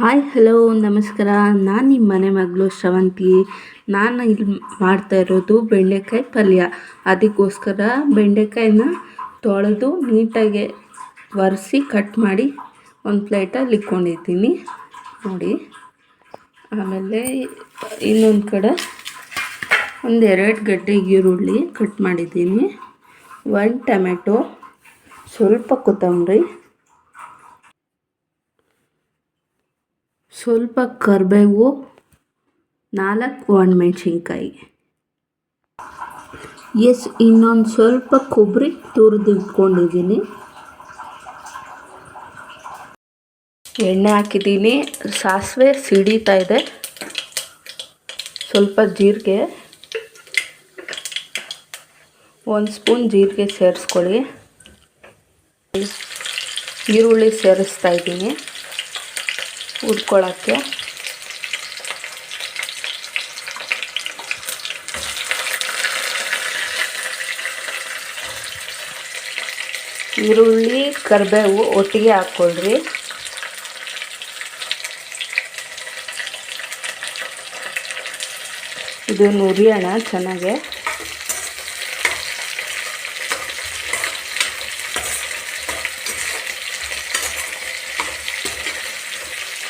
Hi hello ನಮಸ್ಕಾರ. ನಾನು ನಿಮ್ಮ ಮನೆ ಮಗಳು ಶ್ರವಂತಿ. ನಾನು ಇಲ್ಲಿ ಮಾಡ್ತಾ ಇರೋದು ಬೆಂಡೆಕಾಯಿ ಪಲ್ಯ. ಅದಕ್ಕೋಸ್ಕರ ಬೆಂಡೆಕಾಯಿನ ತೊಳೆದು ನೀಟಾಗಿ ಒರೆಸಿ ಕಟ್ ಮಾಡಿ ಒಂದು ಪ್ಲೇಟಲ್ಲಿ ಇಟ್ಕೊಂಡಿದ್ದೀನಿ ನೋಡಿ. ಆಮೇಲೆ ಇನ್ನೊಂದು ಕಡೆ ಒಂದೆರಡು ಗಡ್ಡೆ ಈರುಳ್ಳಿ ಕಟ್ ಮಾಡಿದ್ದೀನಿ, 1 ಟೊಮೆಟೊ, ಸ್ವಲ್ಪ ಕೊತ್ತಂಬರಿ, ಸ್ವಲ್ಪ ಕರಿಬೇವು, 4 ಒಣಮೆಣಸಿನ್ಕಾಯಿ, ಇನ್ನೊಂದು ಸ್ವಲ್ಪ ಕೊಬ್ಬರಿ ತುರಿದಿಟ್ಕೊಂಡಿದ್ದೀನಿ. ಎಣ್ಣೆ ಹಾಕಿದ್ದೀನಿ, ಸಾಸಿವೆ ಸಿಡಿತಾ ಇದೆ, ಸ್ವಲ್ಪ ಜೀರಿಗೆ, 1 ಸ್ಪೂನ್ ಜೀರಿಗೆ ಸೇರಿಸ್ಕೊಳ್ಳಿ. ಈರುಳ್ಳಿ ಸೇರಿಸ್ತಾ ಇದ್ದೀನಿ ಹುರ್ಕೊಳ್ಳೋಕ್ಕೆ. ಈರುಳ್ಳಿ ಕರಿಬೇವು ಒಟ್ಟಿಗೆ ಹಾಕ್ಕೊಳ್ರಿ. ಇದನ್ನು ಹುರಿಯೋಣ ಚೆನ್ನಾಗೆ.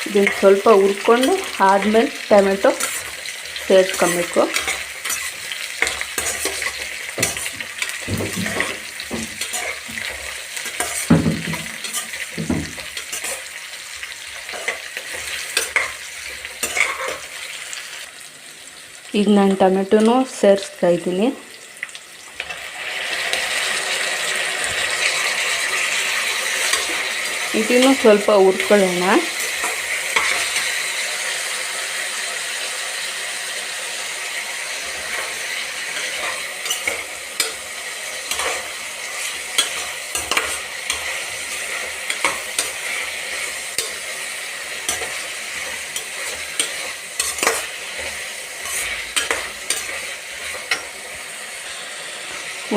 ಇದನ್ನು ಸ್ವಲ್ಪ ಹುರ್ಕೊಂಡು ಆದಮೇಲೆ ಟೊಮೆಟೊ ಸೇರಿಸ್ಕೊಬೇಕು. ಈಗ ನಾನು ಟೊಮೆಟೊನೂ ಸೇರಿಸ್ತಾ ಇದ್ದೀನಿ. ಇದನ್ನು ಸ್ವಲ್ಪ ಹುರ್ಕೊಳ್ಳೋಣ.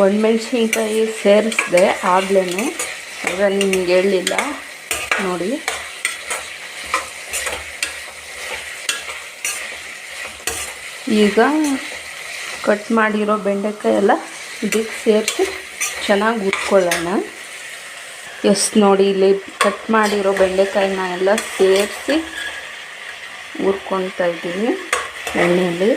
ಒಣಮೆಣ್ಸಿನ್ಕಾಯಿ ಸೇರಿಸಿದೆ ಆಗಲೇ, ಆಗ ನಿಮ್ಗೆ ಹೇಳಲಿಲ್ಲ ನೋಡಿ. ಈಗ ಕಟ್ ಮಾಡಿರೋ ಬೆಂಡೆಕಾಯಿ ಎಲ್ಲ ಇದಕ್ಕೆ ಸೇರಿಸಿ ಚೆನ್ನಾಗಿ ಹುರ್ಕೊಳ್ಳೋಣ. ನೋಡಿ, ಇಲ್ಲಿ ಕಟ್ ಮಾಡಿರೋ ಬೆಂಡೆಕಾಯಿನ ಎಲ್ಲ ಸೇರಿಸಿ ಹುರ್ಕೊಳ್ತಾ ಇದ್ದೀನಿ ಎಣ್ಣೆಯಲ್ಲಿ.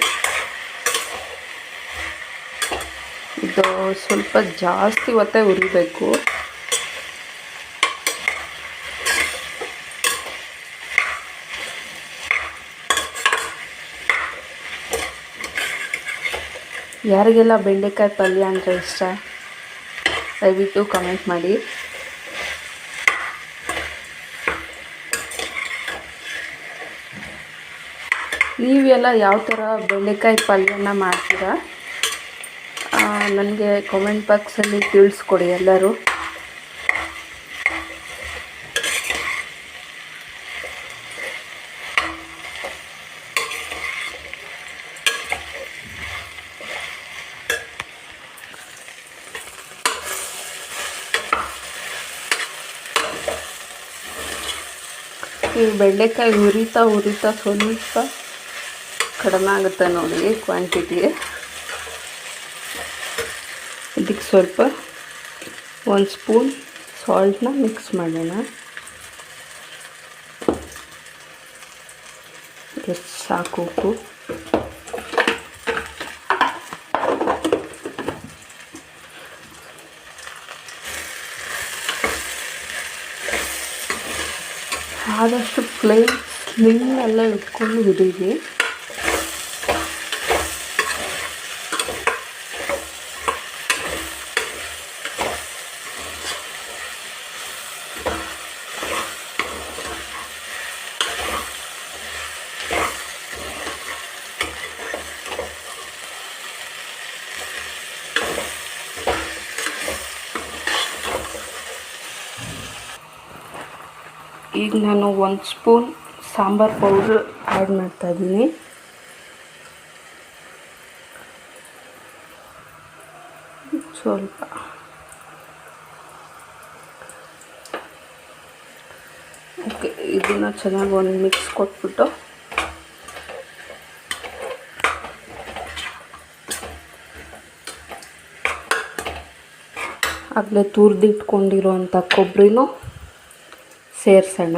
ಇದು ಸ್ವಲ್ಪ ಜಾಸ್ತಿ ಹೊತ್ತೇ ಹುರಿಬೇಕು. ಯಾರಿಗೆಲ್ಲ ಬೆಂಡೆಕಾಯಿ ಪಲ್ಯ ಅಂದರೆ ಇಷ್ಟ ದಯವಿಟ್ಟು ಕಮೆಂಟ್ ಮಾಡಿ. ನೀವೆಲ್ಲ ಯಾವ ಥರ ಬೆಂಡೆಕಾಯಿ ಪಲ್ಯನ ಮಾಡ್ತೀರಾ ನನಗೆ ಕಾಮೆಂಟ್ ಬಾಕ್ಸಲ್ಲಿ ತಿಳಿಸ್ಕೊಡಿ ಎಲ್ಲರೂ. ಈ ಬೆಂಡೆಕಾಯಿ ಹುರಿತಾ ಸ್ವಲ್ಪ ಕಡಿಮೆ ಆಗುತ್ತೆ ನೋಡಿ ಕ್ವಾಂಟಿಟಿ. ಇದಕ್ಕೆ ಸ್ವಲ್ಪ 1 ಸ್ಪೂನ್ ಸಾಲ್ಟ್ನ ಮಿಕ್ಸ್ ಮಾಡೋಣ. ಎಷ್ಟು ಸಾಕು ಉಪ್ಪು. ಆದಷ್ಟು ಸ್ಲಿಮ್ ಎಲ್ಲ ಇಟ್ಕೊಂಡು ಹುರಿರಿ. ಈಗ ನಾನು 1 ಸ್ಪೂನ್ ಸಾಂಬಾರು ಪೌಡ್ರ್ ಆ್ಯಡ್ ಮಾಡ್ತಾಯಿದ್ದೀನಿ. ಸ್ವಲ್ಪ ಓಕೆ, ಇದನ್ನು ಚೆನ್ನಾಗಿ ಒಂದು ಮಿಕ್ಸ್ ಕೊಟ್ಬಿಟ್ಟು ಆಗಲೇ ತುರಿದಿಟ್ಕೊಂಡಿರೋಂಥ ಕೊಬ್ಬರಿನೂ ಸೇರಿಸೋಣ.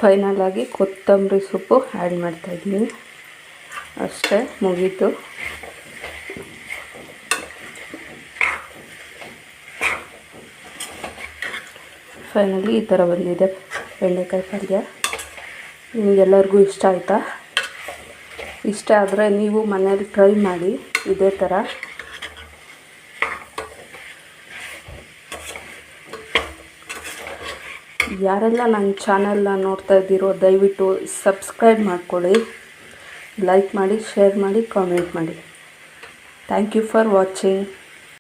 ಫೈನಲ್ ಆಗಿ ಕೊತ್ತಂಬರಿ ಸೊಪ್ಪು ಆ್ಯಡ್ ಮಾಡ್ತಾಯಿದ್ದೀನಿ. ಅಷ್ಟೇ, ಮುಗೀತು. ಫೈನಲಿ ಈ ಥರ ಬಂದಿದೆ ಬೆಂಡೆಕಾಯಿ ಪಲ್ಯ. ನಿಮಗೆಲ್ಲರಿಗೂ ಇಷ್ಟ ಆಯಿತಾ? ಇಷ್ಟ ಆದರೆ ನೀವು ಮನೇಲಿ ಟ್ರೈ ಮಾಡಿ ಇದೇ ಥರ. ಯಾರೆಲ್ಲ ನನ್ನ ಚಾನಲ್ನ ನೋಡ್ತಾ ಇದ್ದೀರೋ ದಯವಿಟ್ಟು ಸಬ್ಸ್ಕ್ರೈಬ್ ಮಾಡ್ಕೊಳ್ಳಿ, ಲೈಕ್ ಮಾಡಿ, ಶೇರ್ ಮಾಡಿ, ಕಾಮೆಂಟ್ ಮಾಡಿ. Thank you for watching.